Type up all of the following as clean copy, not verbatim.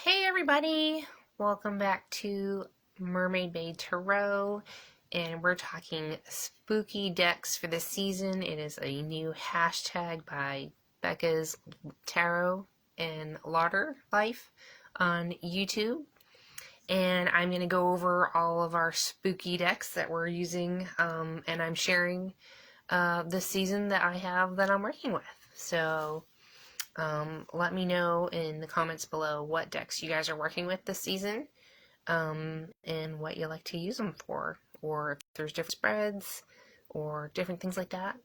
Hey everybody! Welcome back to Mermaid Bay Tarot, and we're talking spooky decks for this season. It is a new hashtag by Becca's Tarot and Lauder Life on YouTube, and I'm going to go over all of our spooky decks that we're using, and I'm sharing this season that I have that I'm working with. So let me know in the comments below what decks you guys are working with this season, and what you like to use them for, or if there's different spreads or different things like that.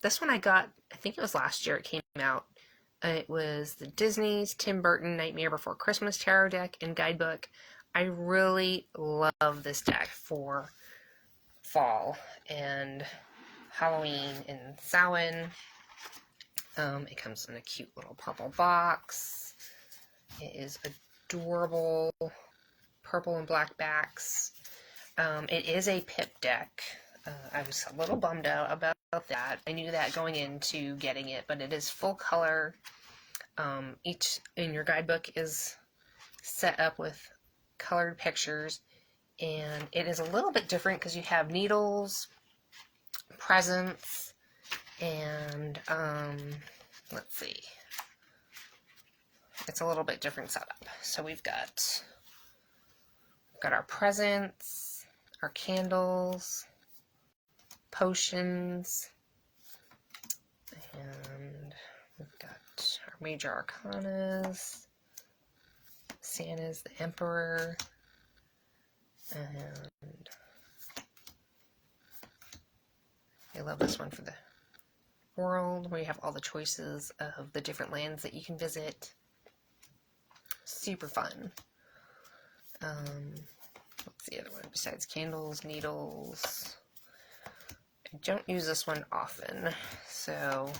This one I got, I think it was last year it came out. It was the Disney's Tim Burton Nightmare Before Christmas Tarot deck and guidebook. I really love this deck for fall and Halloween and Samhain. It comes in a cute little purple box. It is adorable, purple and black backs. It is a pip deck. I was a little bummed out about that. I knew that going into getting it, but it is full color. Each in your guidebook is set up with colored pictures, and it is a little bit different because you have needles, presents, and let's see, it's a little bit different setup. So we've got our presents, our candles, potions, and we've got our major arcanas, Santa's the Emperor, and I love this one for the world, where you have all the choices of the different lands that you can visit. Super fun. What's the other one besides candles, needles? I don't use this one often, so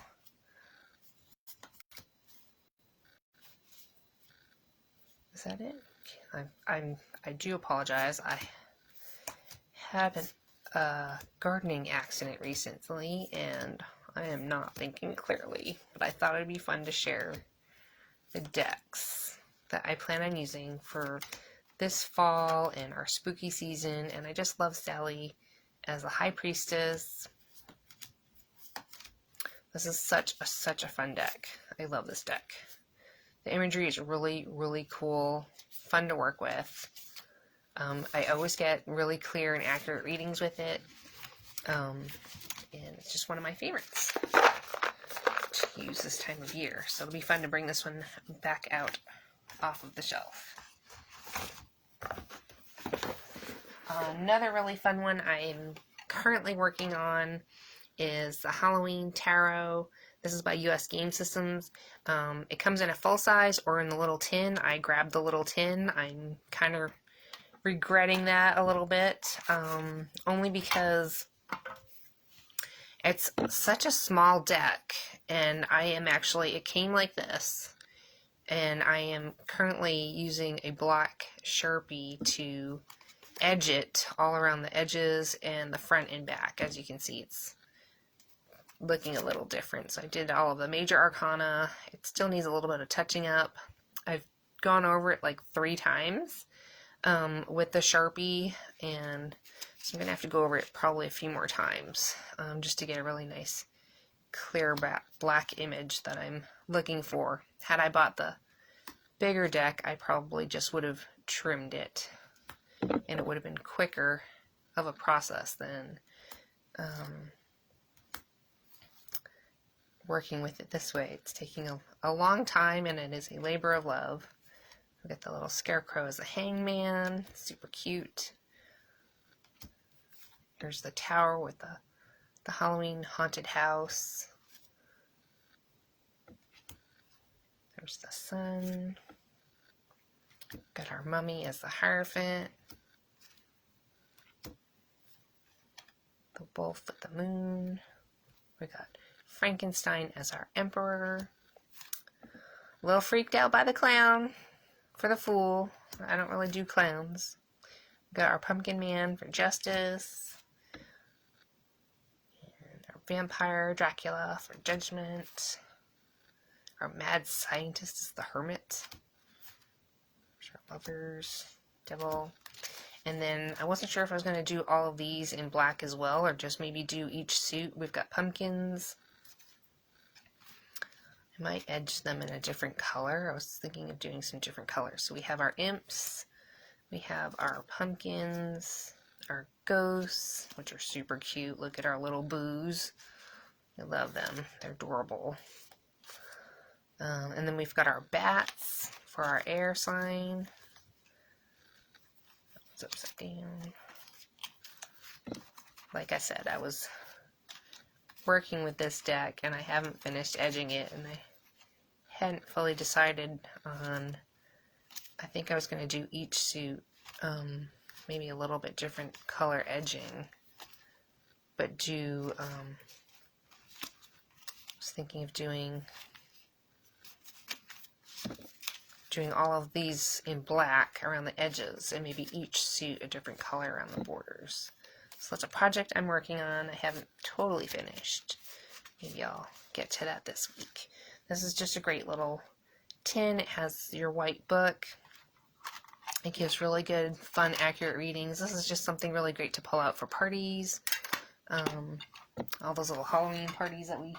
is that it? I do apologize. I had a gardening accident recently, and I am not thinking clearly, but I thought it'd be fun to share the decks that I plan on using for this fall and our spooky season. And I just love Sally as a high priestess. This is such a fun deck. I love this deck. The imagery is really, really cool, fun to work with. I always get really clear and accurate readings with it. And it's just one of my favorites to use this time of year. So it'll be fun to bring this one back out off of the shelf. Another really fun one I'm currently working on is the Halloween Tarot. This is by US Game Systems. It comes in a full size or in the little tin. I grabbed the little tin. I'm kind of regretting that a little bit, only because it's such a small deck, and it came like this, and I am currently using a black Sharpie to edge it all around the edges and the front and back. As you can see, it's looking a little different. So I did all of the major arcana. It still needs a little bit of touching up. I've gone over it like 3 times with the Sharpie, and so I'm going to have to go over it probably a few more times, just to get a really nice clear black image that I'm looking for. Had I bought the bigger deck, I probably just would have trimmed it, and it would have been quicker of a process than working with it this way. It's taking a long time, and it is a labor of love. We've got the little scarecrow as a hangman, super cute. There's the tower with the Halloween haunted house. There's the sun. Got our mummy as the Hierophant. The wolf with the moon. We got Frankenstein as our emperor. A little freaked out by the clown for the fool. I don't really do clowns. We got our pumpkin man for justice. Vampire Dracula for judgment. Our mad scientist is the hermit. Lovers, Devil. And then I wasn't sure if I was going to do all of these in black as well, or just maybe do each suit. We've got pumpkins. I might edge them in a different color. I was thinking of doing some different colors. So we have our imps, we have our pumpkins, our ghosts, which are super cute. Look at our little boos. I love them. They're adorable. And then we've got our bats for our air sign. It's upside down. Like I said, I was working with this deck and I haven't finished edging it, and I hadn't fully decided on, I think I was going to do each suit maybe a little bit different color edging, but do, I was thinking of doing all of these in black around the edges, and maybe each suit a different color around the borders. So that's a project I'm working on. I haven't totally finished. Maybe I'll get to that this week. This is just a great little tin. It has your white book. It gives really good, fun, accurate readings. This is just something really great to pull out for parties. All those little Halloween parties that we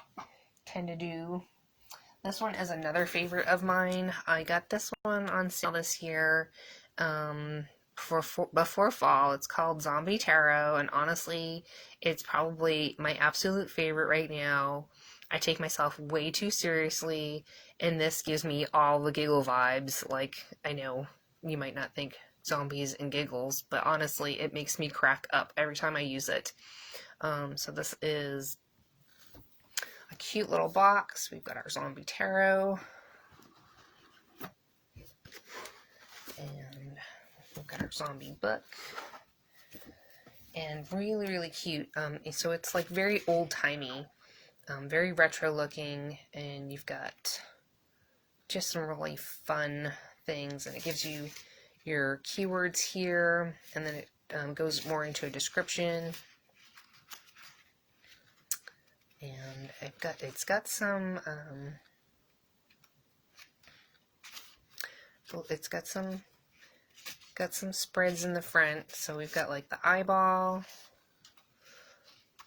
tend to do. This one is another favorite of mine. I got this one on sale this year before fall. It's called Zombie Tarot, and honestly, it's probably my absolute favorite right now. I take myself way too seriously, and this gives me all the giggle vibes. Like, I know you might not think zombies and giggles, but honestly, it makes me crack up every time I use it. So this is a cute little box. We've got our Zombie Tarot. And we've got our zombie book. And really, really cute. So it's like very old-timey, very retro looking, and you've got just some really fun things, and it gives you your keywords here, and then it goes more into a description. And it's got some spreads in the front. So we've got like the eyeball,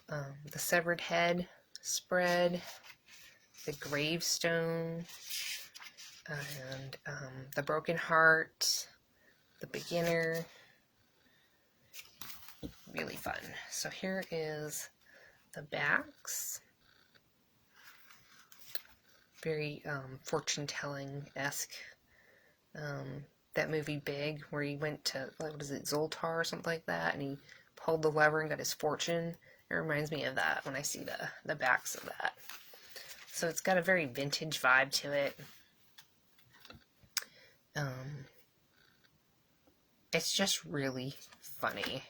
the severed head spread, the gravestone, and the broken heart, the beginner. Really fun. So here is the backs. Very fortune-telling-esque. That movie Big, where he went to, what is it, Zoltar or something like that, and he pulled the lever and got his fortune. It reminds me of that when I see the backs of that. So it's got a very vintage vibe to it. It's just really funny.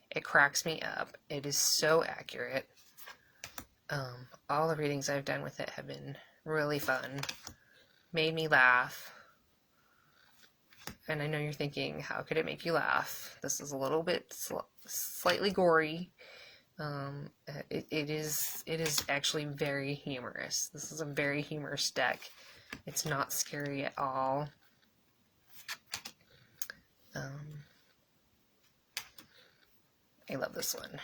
It cracks me up. It is so accurate. All the readings I've done with it have been really fun. Made me laugh. And I know you're thinking, how could it make you laugh? This is a little bit slightly gory. It is actually very humorous. This is a very humorous deck. It's not scary at all. I love this one.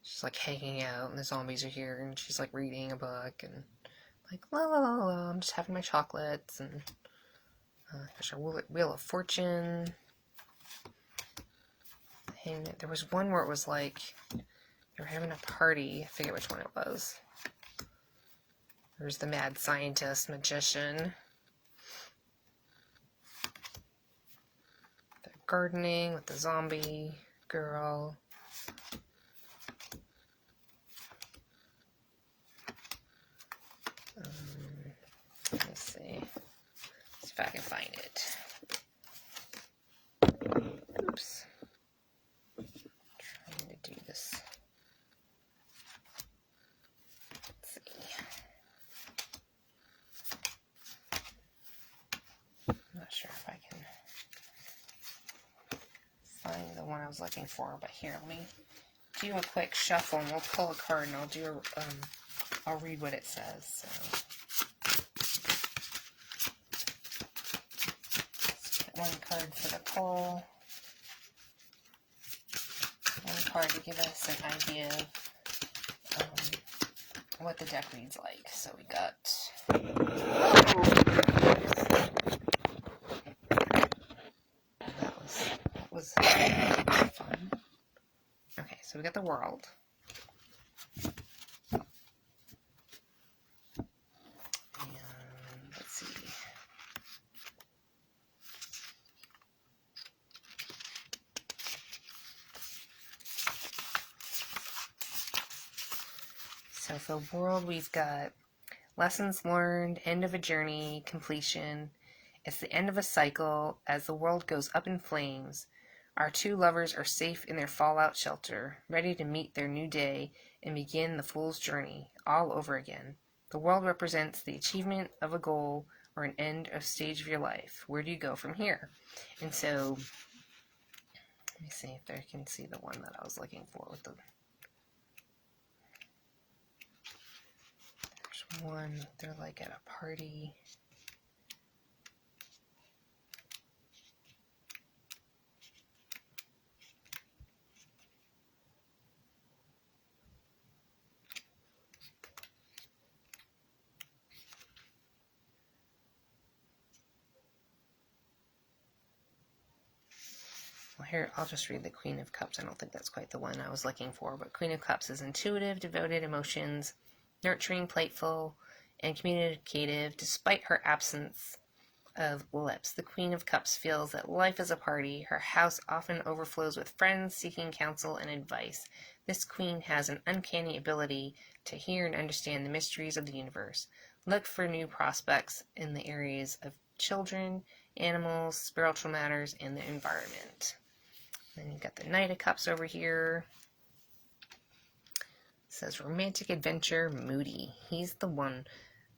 She's like hanging out and the zombies are here and she's like reading a book and like la la la la, I'm just having my chocolates, and there's our Wheel of Fortune. And there was one where it was like they were having a party. I forget which one it was. There's the mad scientist, magician. They're gardening with the zombie girl. Let me see. See if I can find it. Oops. Trying to do this. Let's see. I'm not sure if I can find the one I was looking for, but here, let me do a quick shuffle and we'll pull a card and I'll do I'll read what it says. So. Let's get one card for the pull. One card to give us an idea of what the deck reads like. So we got... That was fun. Okay, so we got the world. And let's see. So for world, we've got lessons learned, end of a journey, completion. It's the end of a cycle as the world goes up in flames. Our two lovers are safe in their fallout shelter, ready to meet their new day and begin the fool's journey all over again. The world represents the achievement of a goal or an end of stage of your life. Where do you go from here? And so, let me see if I can see the one that I was looking for with the... There's one, they're like at a party. Well, here, I'll just read the Queen of Cups. I don't think that's quite the one I was looking for, but Queen of Cups is intuitive, devoted emotions, nurturing, playful, and communicative despite her absence of lips. The Queen of Cups feels that life is a party. Her house often overflows with friends seeking counsel and advice. This queen has an uncanny ability to hear and understand the mysteries of the universe. Look for new prospects in the areas of children, animals, spiritual matters, and the environment. Then you've got the Knight of Cups over here. It says romantic adventure, moody. He's the one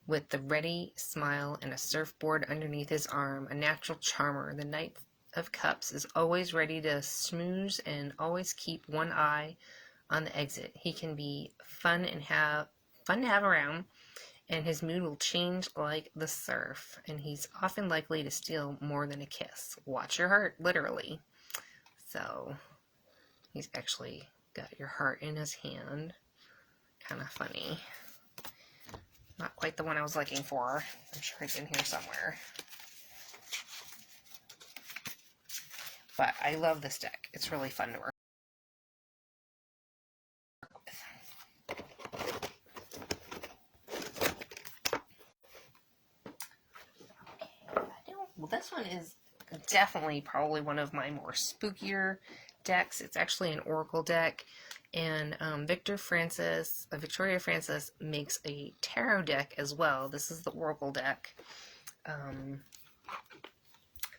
with the ready smile and a surfboard underneath his arm, a natural charmer. The Knight of Cups is always ready to schmooze and always keep one eye on the exit. He can be fun to have around, and his mood will change like the surf, and he's often likely to steal more than a kiss. Watch your heart, literally. So, he's actually got your heart in his hand. Kind of funny. Not quite the one I was looking for. I'm sure it's in here somewhere. But I love this deck. It's really fun to work with. Well, this one is definitely probably one of my more spookier decks. It's actually an Oracle deck. And Victoria Francis makes a tarot deck as well. This is the Oracle deck.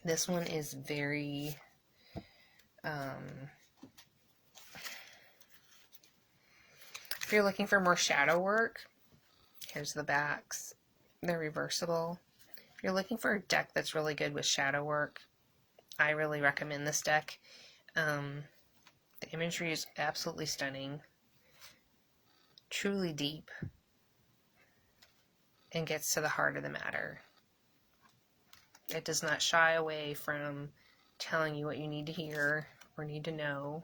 This one is very... if you're looking for more shadow work, here's the backs. They're reversible. If you're looking for a deck that's really good with shadow work, I really recommend this deck. The imagery is absolutely stunning, truly deep, and gets to the heart of the matter. It does not shy away from telling you what you need to hear or need to know.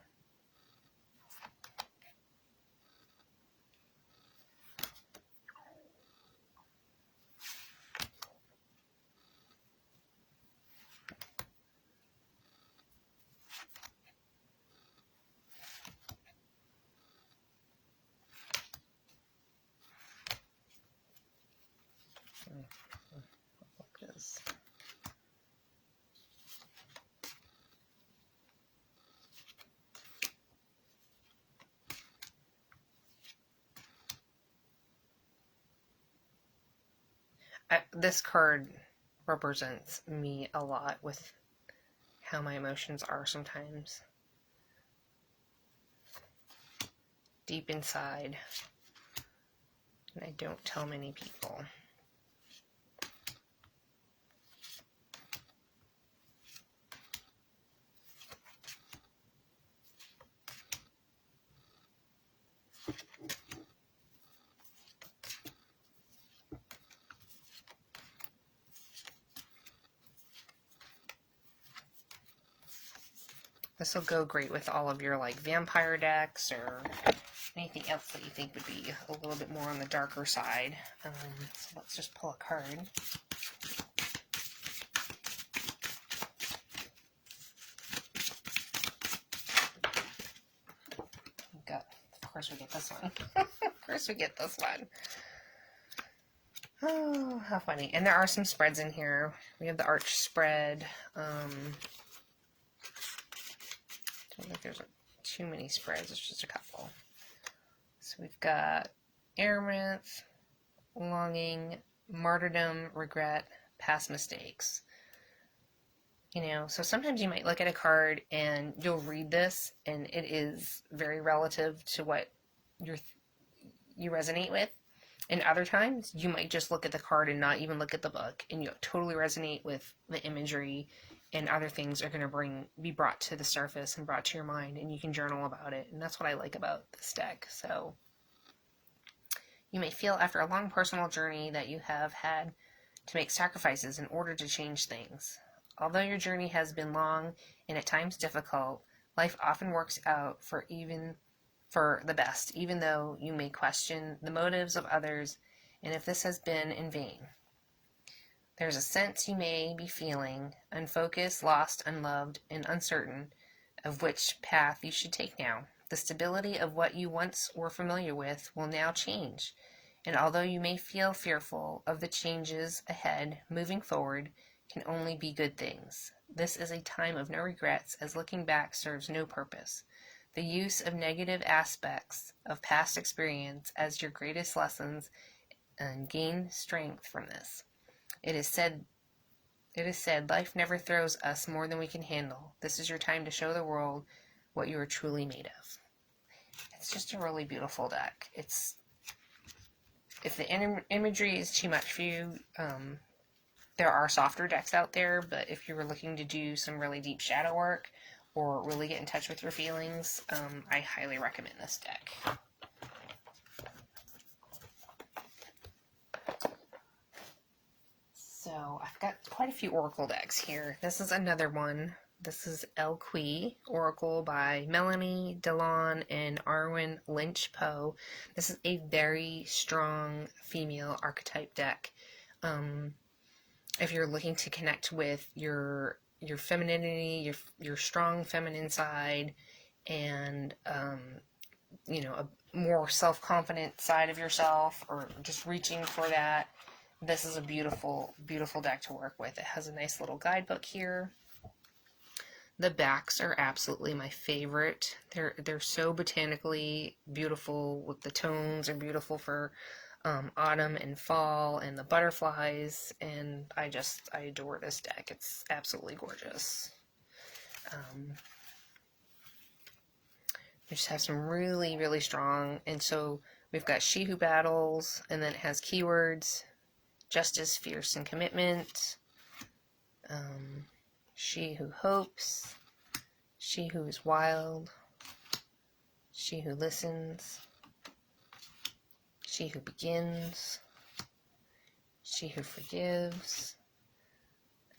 This card represents me a lot with how my emotions are sometimes. Deep inside. And I don't tell many people. This will go great with all of your like vampire decks or anything else that you think would be a little bit more on the darker side. So let's just pull a card. Of course we get this one. Of course we get this one. Oh, how funny. And there are some spreads in here. We have the arch spread. Don't think there's too many spreads. It's just a couple. So we've got Amaranth, Longing, Martyrdom, Regret, Past Mistakes. You know, so sometimes you might look at a card and you'll read this and it is very relative to what you resonate with. And other times you might just look at the card and not even look at the book and you totally resonate with the imagery, and other things are going to be brought to the surface and brought to your mind, and you can journal about it. And that's what I like about this deck. So you may feel after a long personal journey that you have had to make sacrifices in order to change things. Although your journey has been long and at times difficult, life often works out for the best, even though you may question the motives of others and if this has been in vain. There's a sense you may be feeling unfocused, lost, unloved, and uncertain of which path you should take now. The stability of what you once were familiar with will now change, and although you may feel fearful of the changes ahead, moving forward can only be good things. This is a time of no regrets, as looking back serves no purpose. The use of negative aspects of past experience as your greatest lessons, and gain strength from this. It is said, life never throws us more than we can handle. This is your time to show the world what you are truly made of. It's just a really beautiful deck. If the imagery is too much for you, there are softer decks out there, but if you were looking to do some really deep shadow work or really get in touch with your feelings, I highly recommend this deck. So I've got quite a few Oracle decks here. This is another one. This is Elle, Qui Oracle by Melanie, Delon, and Arwen Lynch Poe. This is a very strong female archetype deck. If you're looking to connect with your femininity, your strong feminine side, and you know, a more self-confident side of yourself, or just reaching for that, this is a beautiful, beautiful deck to work with. It has a nice little guidebook here. The backs are absolutely my favorite. They're so botanically beautiful, with the tones are beautiful for autumn and fall, and the butterflies, and I adore this deck. It's absolutely gorgeous. We just have some really, really strong, and so we've got She Who Battles, and then it has keywords: Justice, Fierce, and Commitment. She Who Hopes, She Who is Wild, She Who Listens, She Who Begins, She Who Forgives,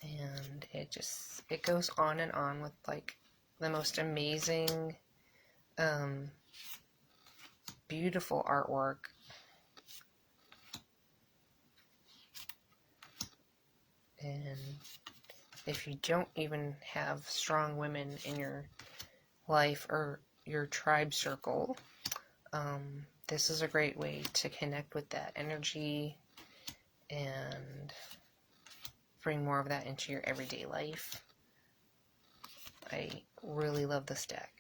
and it goes on and on with like the most amazing, beautiful artwork. And if you don't even have strong women in your life or your tribe circle, this is a great way to connect with that energy and bring more of that into your everyday life. I really love this deck.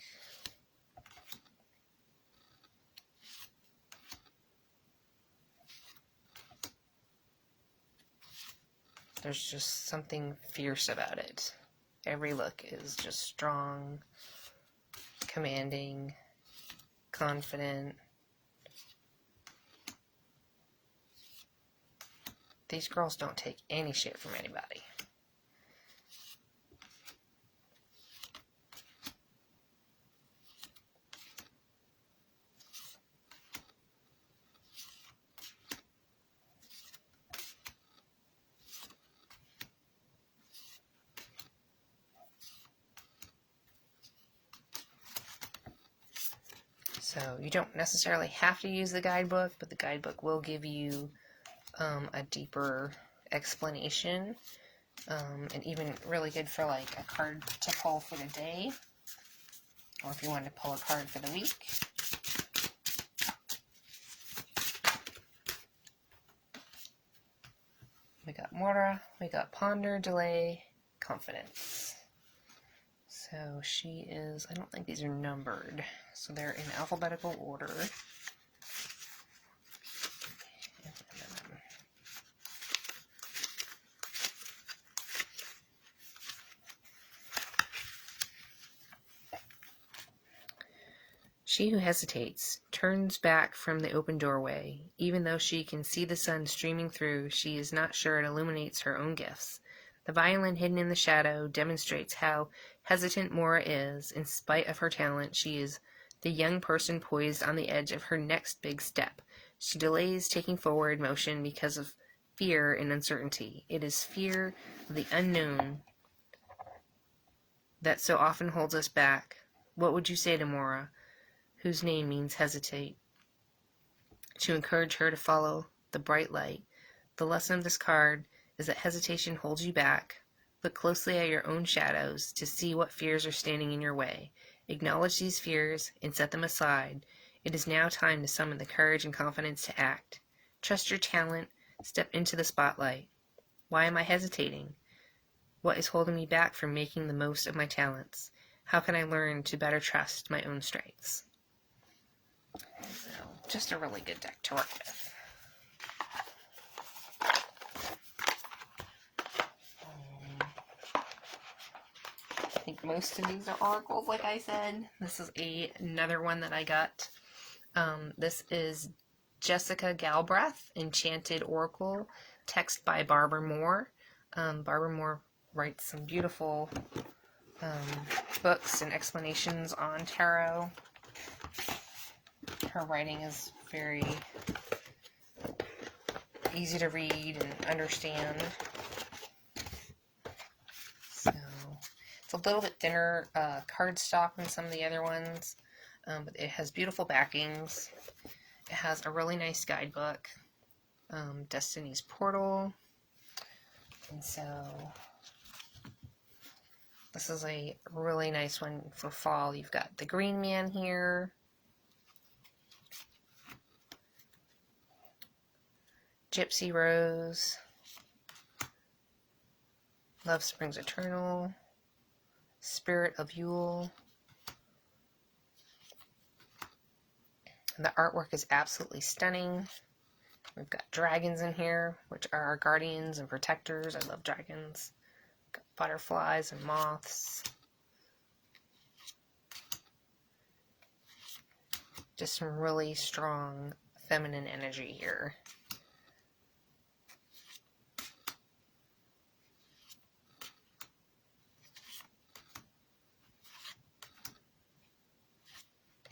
There's just something fierce about it. Every look is just strong, commanding, confident. These girls don't take any shit from anybody. So you don't necessarily have to use the guidebook, but the guidebook will give you a deeper explanation, and even really good for like a card to pull for the day, or if you wanted to pull a card for the week. We got Mora, we got Ponder, Delay, Confidence. So she is, I don't think these are numbered, so they're in alphabetical order. She who hesitates turns back from the open doorway. Even though she can see the sun streaming through, she is not sure it illuminates her own gifts. The violin hidden in the shadow demonstrates how hesitant Mora is. In spite of her talent, she is the young person poised on the edge of her next big step. She delays taking forward motion because of fear and uncertainty. It is fear of the unknown that so often holds us back. What would you say to Mora, whose name means hesitate, to encourage her to follow the bright light? The lesson of this card is that hesitation holds you back. Look closely at your own shadows to see what fears are standing in your way. Acknowledge these fears and set them aside. It is now time to summon the courage and confidence to act. Trust your talent. Step into the spotlight. Why am I hesitating? What is holding me back from making the most of my talents? How can I learn to better trust my own strengths? So, just a really good deck to work with. I think most of these are oracles, like I said. This is another one that I got. This is Jessica Galbraith, Enchanted Oracle, text by Barbara Moore. Barbara Moore writes some beautiful books and explanations on tarot. Her writing is very easy to read and understand. So it's a little bit thinner cardstock than some of the other ones, but it has beautiful backings. It has a really nice guidebook, Destiny's Portal, and so this is a really nice one for fall. You've got the Green Man here, Gypsy Rose, Love Springs Eternal, Spirit of Yule. And the artwork is absolutely stunning. We've got dragons in here, which are our guardians and protectors. I love dragons. Got butterflies and moths. Just some really strong feminine energy here.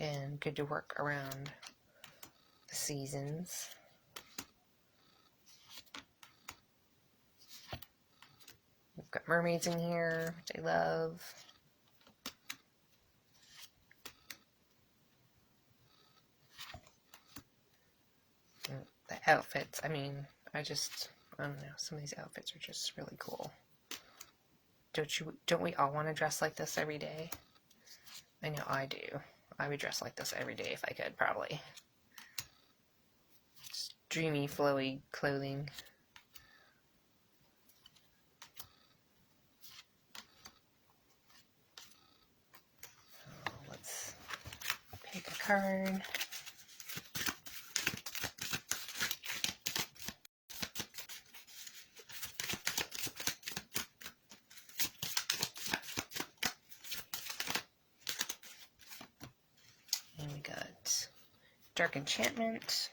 And good to work around the seasons. We've got mermaids in here, which I love. And the outfits, I mean, I don't know, some of these outfits are just really cool. Don't we all want to dress like this every day? I know I do. I would dress like this every day if I could, probably. Just dreamy, flowy clothing. So let's pick a card. And we got Dark Enchantment.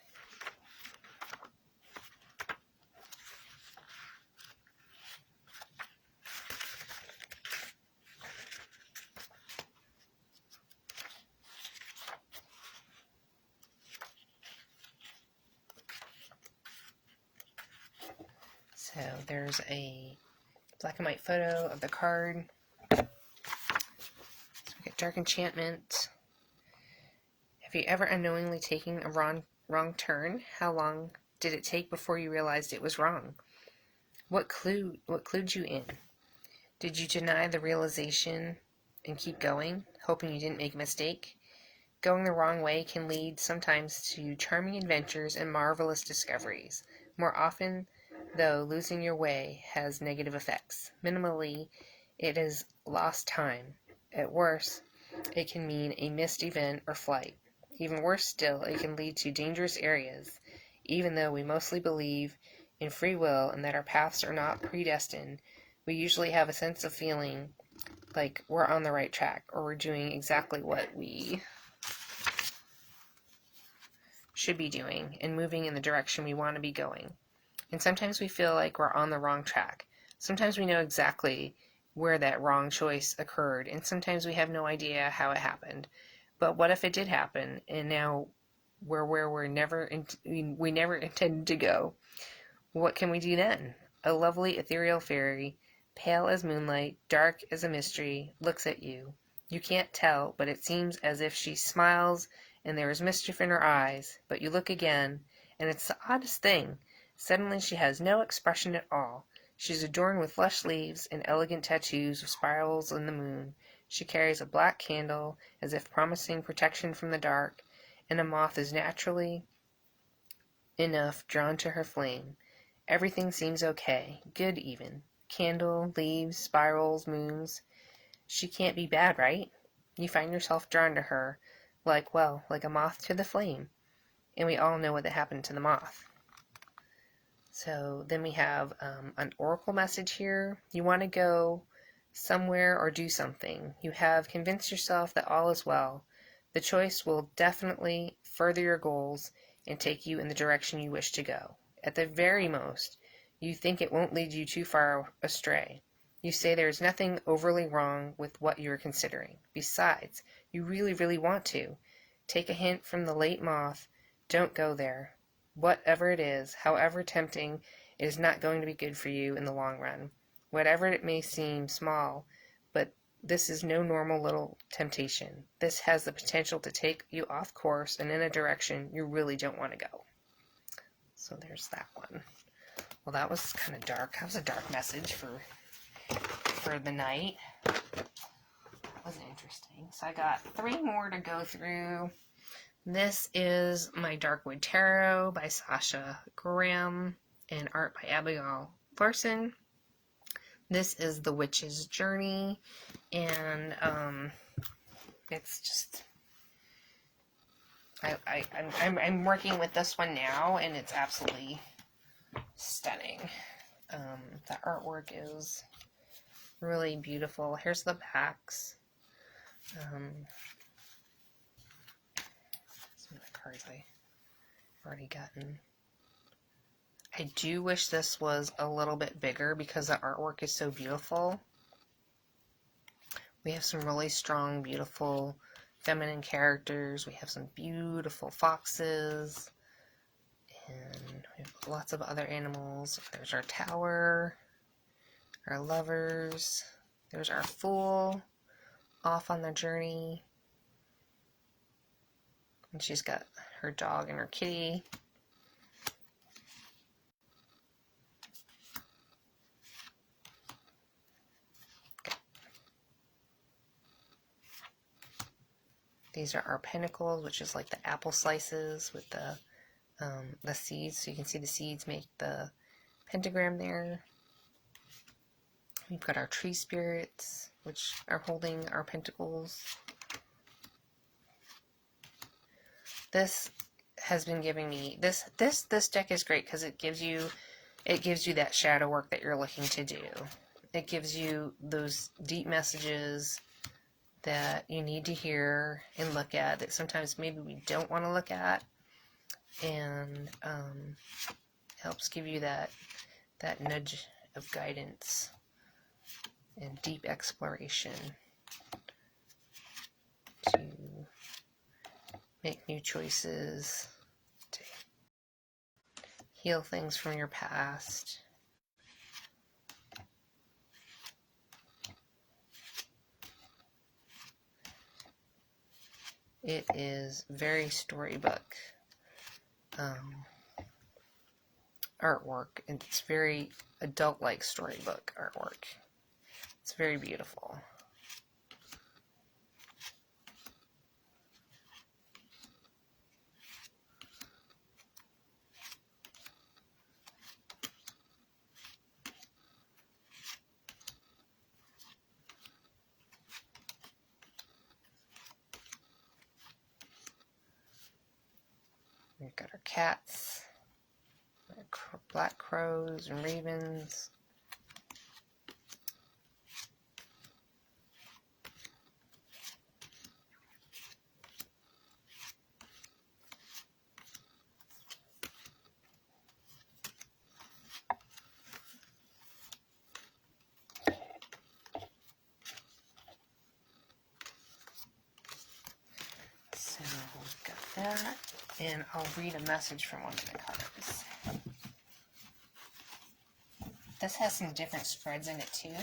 So there's a black and white photo of the card. So we got Dark Enchantment. Have you ever unknowingly taken a wrong turn? How long did it take before you realized it was wrong? What clued you in? Did you deny the realization and keep going, hoping you didn't make a mistake? Going the wrong way can lead sometimes to charming adventures and marvelous discoveries. More often, though, losing your way has negative effects. Minimally, it is lost time. At worst, it can mean a missed event or flight. Even worse still, it can lead to dangerous areas. Even though we mostly believe in free will and that our paths are not predestined, we usually have a sense of feeling like we're on the right track or we're doing exactly what we should be doing and moving in the direction we want to be going. And sometimes we feel like we're on the wrong track. Sometimes we know exactly where that wrong choice occurred, and sometimes we have no idea how it happened. But what if it did happen, and now we're where we never intended to go? What can we do then? A lovely ethereal fairy, pale as moonlight, dark as a mystery, looks at you. You can't tell, but it seems as if she smiles and there is mischief in her eyes. But you look again, and it's the oddest thing. Suddenly she has no expression at all. She's adorned with lush leaves and elegant tattoos with spirals in the moon. She carries a black candle, as if promising protection from the dark, and a moth is naturally enough drawn to her flame. Everything seems okay, good even. Candle, leaves, spirals, moons. She can't be bad, right? You find yourself drawn to her, like a moth to the flame. And we all know what happened to the moth. So then we have an oracle message here. You want to go somewhere or do something. You have convinced yourself that all is well. The choice will definitely further your goals and take you in the direction you wish to go. At the very most, you think it won't lead you too far astray. You say there is nothing overly wrong with what you are considering. Besides, you really, really want to. Take a hint from the late moth. Don't go there. Whatever it is, however tempting, it is not going to be good for you in the long run. Whatever it may seem small, but this is no normal little temptation. This has the potential to take you off course and in a direction you really don't want to go. So there's that one. Well, that was kind of dark. That was a dark message for the night. That was interesting. So I got 3 more to go through. This is my Darkwood Tarot by Sasha Graham and art by Abigail Larson. This is The Witch's Journey, and it's just I'm working with this one now, and it's absolutely stunning. The artwork is really beautiful. Here's the backs. Some of the cards I've already gotten. I do wish this was a little bit bigger because the artwork is so beautiful. We have some really strong, beautiful feminine characters. We have some beautiful foxes. And we have lots of other animals. There's our tower, our lovers. There's our fool off on the journey. And she's got her dog and her kitty. These are our pentacles, which is like the apple slices with the seeds. So you can see the seeds make the pentagram there. We've got our tree spirits, which are holding our pentacles. This has been giving me this deck is great because it gives you that shadow work that you're looking to do. It gives you those deep messages that you need to hear and look at that sometimes maybe we don't want to look at, and helps give you that nudge of guidance and deep exploration to make new choices, to heal things from your past. It is very storybook artwork, and it's very adult-like storybook artwork. It's very beautiful. We've got our cats, black crows and ravens. So we've got that, and I'll read a message from one of the cards. This has some different spreads in it too.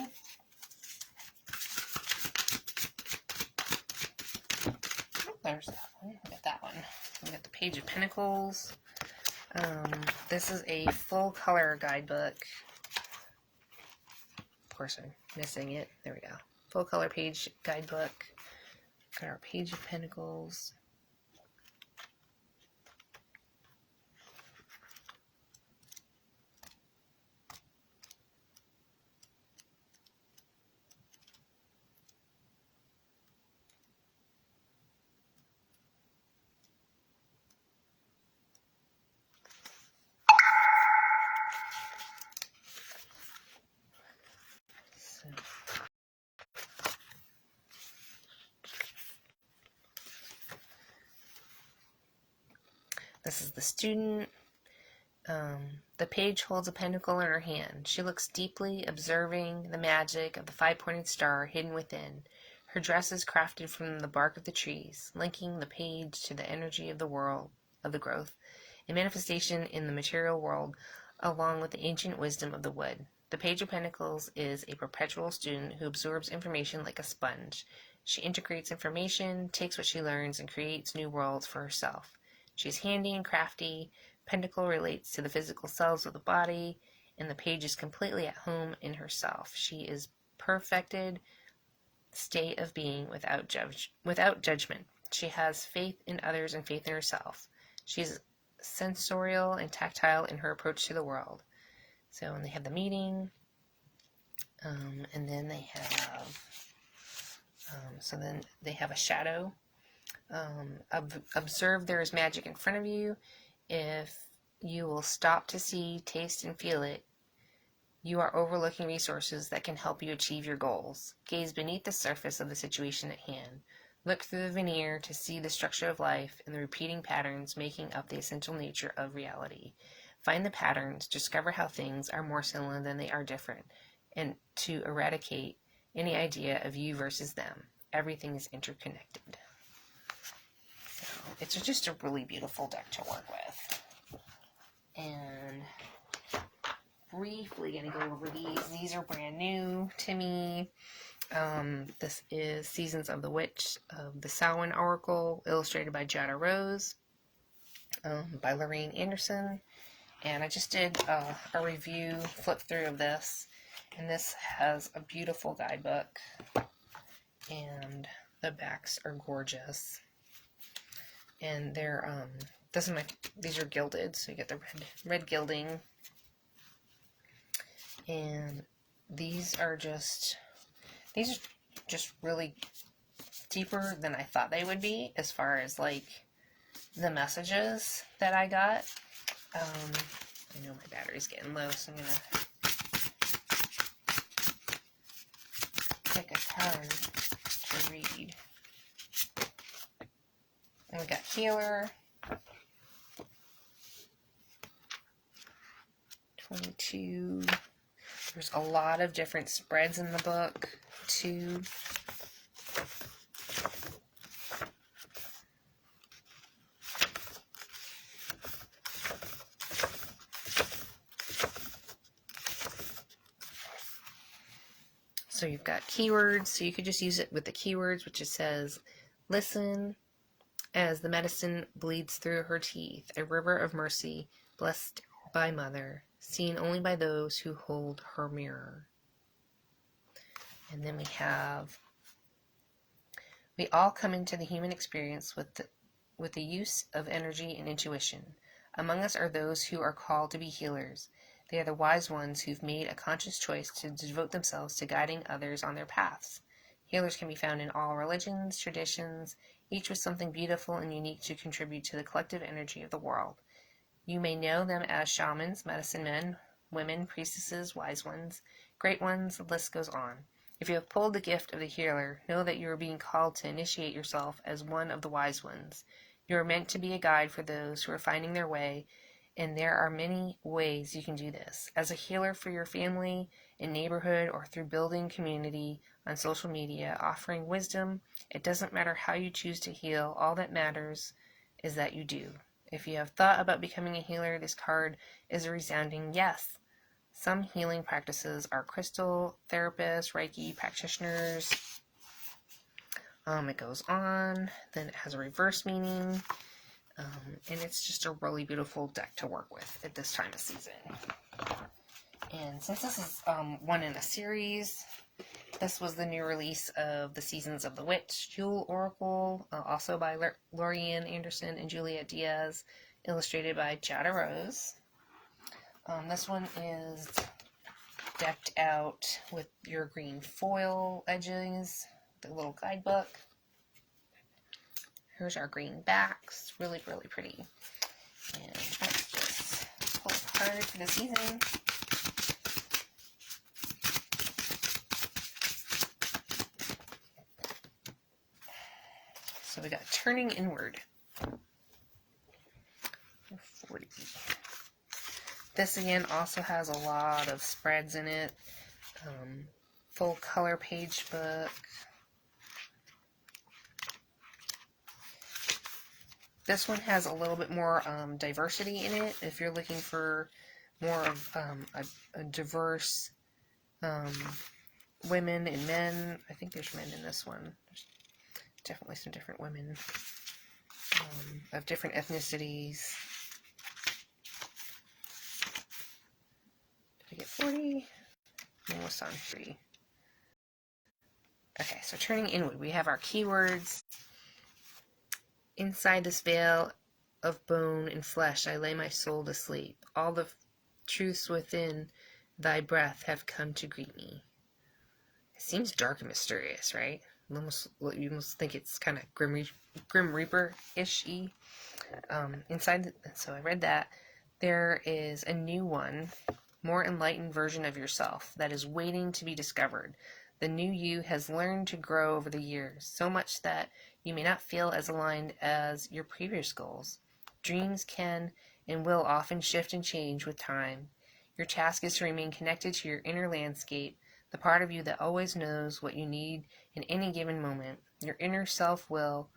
There's that one. We got that one. We got the Page of Pentacles. This is a full color guidebook. Of course, I'm missing it. There we go. Full color page guidebook. Got our Page of Pentacles. This is the student. The page holds a pentacle in her hand. She looks deeply, observing the magic of the five-pointed star hidden within. Her dress is crafted from the bark of the trees, linking the page to the energy of the world, of the growth, a manifestation in the material world, along with the ancient wisdom of the wood. The Page of Pentacles is a perpetual student who absorbs information like a sponge. She integrates information, takes what she learns, and creates new worlds for herself. She's handy and crafty. Pentacle relates to the physical selves of the body, and the page is completely at home in herself. She is perfected state of being without judgment. She has faith in others and faith in herself. She's sensorial and tactile in her approach to the world. So, and they have the meeting, and then they have, then they have a shadow. Observe there is magic in front of you. If you will stop to see, taste, and feel it, you are overlooking resources that can help you achieve your goals. Gaze beneath the surface of the situation at hand. Look through the veneer to see the structure of life and the repeating patterns making up the essential nature of reality. Find the patterns, discover how things are more similar than they are different, and to eradicate any idea of you versus them. Everything is interconnected. So it's just a really beautiful deck to work with. And briefly going to go over these. These are brand new to me. This is Seasons of the Witch of the Samhain Oracle, illustrated by Jada Rose, by Lorrianne Anderson. And I just did a review, flip through of this, and this has a beautiful guidebook, and the backs are gorgeous. And they're these are gilded, so you get the red gilding. And these are just really deeper than I thought they would be, as far as like the messages that I got. I know my battery's getting low, so I'm gonna pick a card to read. And we got Healer, 22. There's a lot of different spreads in the book, too. So you've got keywords, so you could just use it with the keywords, which it says listen, as the medicine bleeds through her teeth, a river of mercy, blessed by Mother, seen only by those who hold her mirror. And then we all come into the human experience with the use of energy and intuition. Among us are those who are called to be healers. They are the wise ones who've made a conscious choice to devote themselves to guiding others on their paths. Healers can be found in all religions, traditions, each with something beautiful and unique to contribute to the collective energy of the world. You may know them as shamans, medicine men, women, priestesses, wise ones, great ones, the list goes on. If you have pulled the gift of the healer, know that you are being called to initiate yourself as one of the wise ones. You are meant to be a guide for those who are finding their way, and there are many ways you can do this. As a healer for your family and neighborhood, or through building community on social media, offering wisdom, it doesn't matter how you choose to heal. All that matters is that you do. If you have thought about becoming a healer, this card is a resounding yes. Some healing practices are crystal therapists, Reiki practitioners. It goes on. Then it has a reverse meaning. And it's just a really beautiful deck to work with at this time of season. And since this is one in a series, this was the new release of the Seasons of the Witch, Yule Oracle, also by Lorrianne Anderson and Juliet Diaz, illustrated by Jada Rose. This one is decked out with your green foil edges, the little guidebook. Here's our green backs, really, really pretty. And let's just pull a card for the season. So we got Turning Inward. 40. This again also has a lot of spreads in it. Full color page book. This one has a little bit more diversity in it. If you're looking for more of a diverse women and men, I think there's men in this one. There's definitely some different women of different ethnicities. Did I get 40? Almost on 3. Okay, so turning inward, we have our keywords. Inside this veil of bone and flesh, I lay my soul to sleep. All the truths within thy breath have come to greet me. It seems dark and mysterious, right? You almost think it's kind of Grim Reaper-ish-y. So I read that. There is a new one, more enlightened version of yourself that is waiting to be discovered. The new you has learned to grow over the years, so much that you may not feel as aligned as your previous goals. Dreams can and will often shift and change with time. Your task is to remain connected to your inner landscape, the part of you that always knows what you need in any given moment. Your inner self-will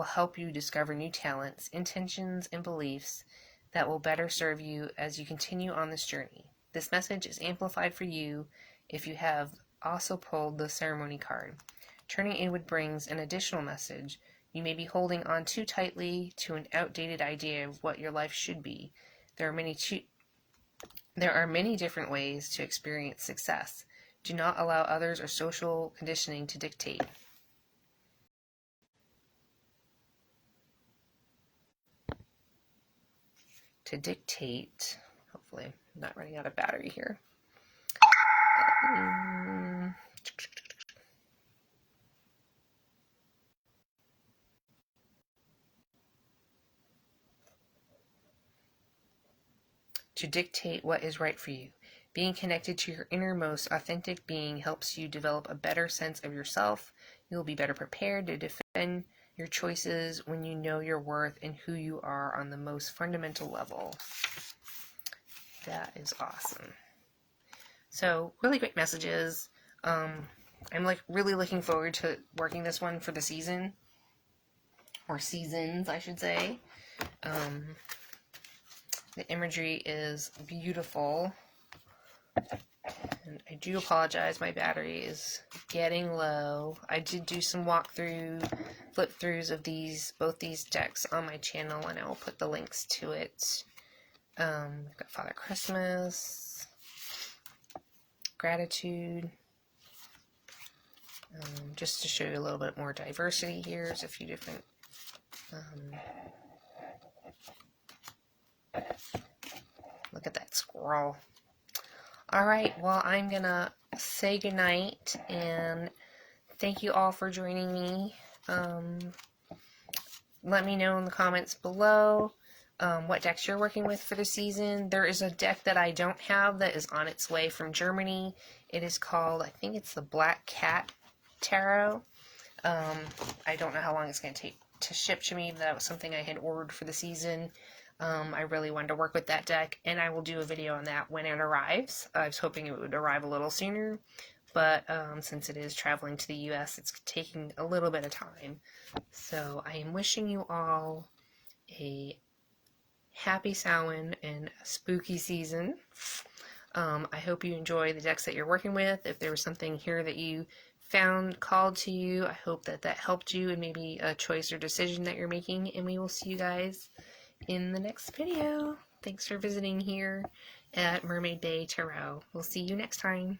help you discover new talents, intentions, and beliefs that will better serve you as you continue on this journey. This message is amplified for you if you have also pulled the ceremony card. Turning inward brings an additional message. You may be holding on too tightly to an outdated idea of what your life should be. There are many different ways to experience success. Do not allow others or social conditioning to dictate. Hopefully I'm not running out of battery here. To dictate what is right for you. Being connected to your innermost authentic being helps you develop a better sense of yourself. You will be better prepared to defend your choices when you know your worth and who you are on the most fundamental level. That is awesome. So, really great messages. I'm really looking forward to working this one for the season. Or seasons, I should say. The imagery is beautiful. And I do apologize, my battery is getting low. I did do some flip throughs of both these decks on my channel, and I will put the links to it. We've got Father Christmas, Gratitude. Just to show you a little bit more diversity here, there's a few different look at that squirrel. Alright, well, I'm gonna say goodnight, and thank you all for joining me. Let me know in the comments below what decks you're working with for the season. There is a deck that I don't have that is on its way from Germany. It is called, I think it's the Black Cat Tarot. I don't know how long it's going to take to ship to me, but that was something I had ordered for the season. I really wanted to work with that deck, and I will do a video on that when it arrives. I was hoping it would arrive a little sooner, but since it is traveling to the US, it's taking a little bit of time. So I am wishing you all a happy Samhain and a spooky season. I hope you enjoy the decks that you're working with. If there was something here that you found called to you, I hope that helped you in maybe a choice or decision that you're making, and we will see you guys in the next video. Thanks for visiting here at Mermaid Bay Tarot. We'll see you next time.